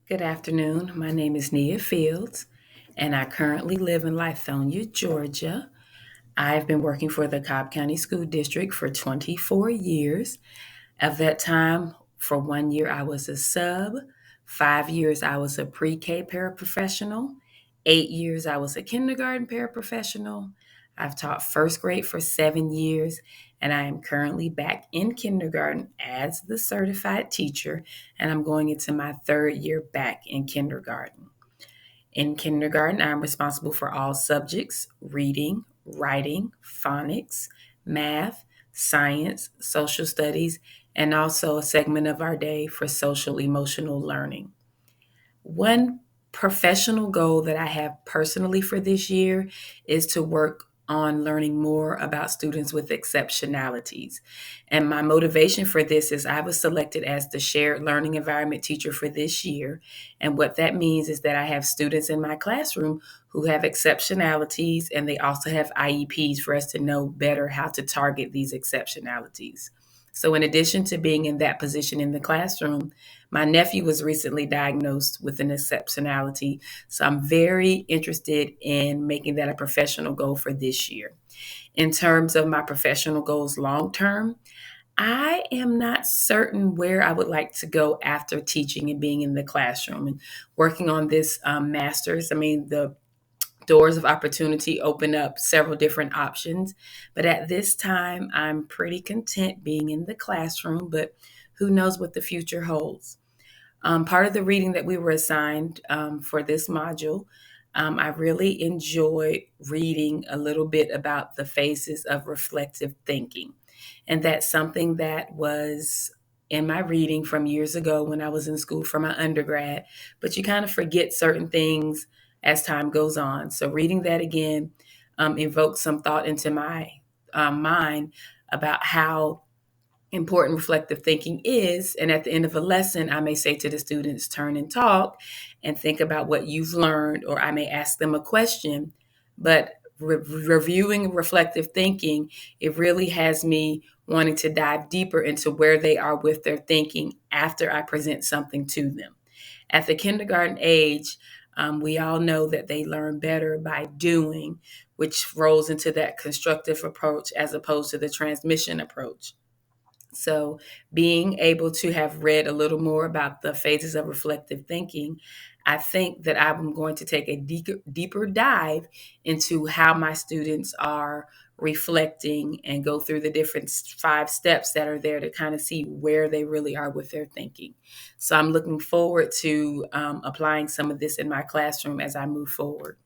Good afternoon. My name is Nia Fields, and I currently live in Lithonia, Georgia. I've been working for the Cobb County School District for 24 years. Of that time, for 1 year, I was a sub. 5 years, I was a pre K paraprofessional. 8 years, I was a kindergarten paraprofessional. I've taught first grade for 7 years, and I am currently back in kindergarten as the certified teacher, and I'm going into my third year back in kindergarten. In kindergarten, I'm responsible for all subjects: reading, writing, phonics, math, science, social studies, and also a segment of our day for social emotional learning. One professional goal that I have personally for this year is to work on learning more about students with exceptionalities. And my motivation for this is I was selected as the shared learning environment teacher for this year. And what that means is that I have students in my classroom who have exceptionalities, and they also have IEPs for us to know better how to target these exceptionalities. So, in addition to being in that position in the classroom, my nephew was recently diagnosed with an exceptionality. So, I'm very interested in making that a professional goal for this year. In terms of my professional goals long term, I am not certain where I would like to go after teaching and being in the classroom and working on this master's. The doors of opportunity open up several different options. But at this time, I'm pretty content being in the classroom, but who knows what the future holds. Part of the reading that we were assigned for this module, I really enjoyed reading a little bit about the phases of reflective thinking. And that's something that was in my reading from years ago when I was in school for my undergrad, but you kind of forget certain things as time goes on. So reading that again invoked some thought into my mind about how important reflective thinking is. And at the end of a lesson, I may say to the students, turn and talk and think about what you've learned, or I may ask them a question. But reviewing reflective thinking, it really has me wanting to dive deeper into where they are with their thinking after I present something to them. At the kindergarten age, we all know that they learn better by doing, which rolls into that constructive approach as opposed to the transmission approach. So, being able to have read a little more about the phases of reflective thinking, I think that I'm going to take a deeper dive into how my students are reflecting and go through the different 5 steps that are there to kind of see where they really are with their thinking. So, I'm looking forward to applying some of this in my classroom as I move forward.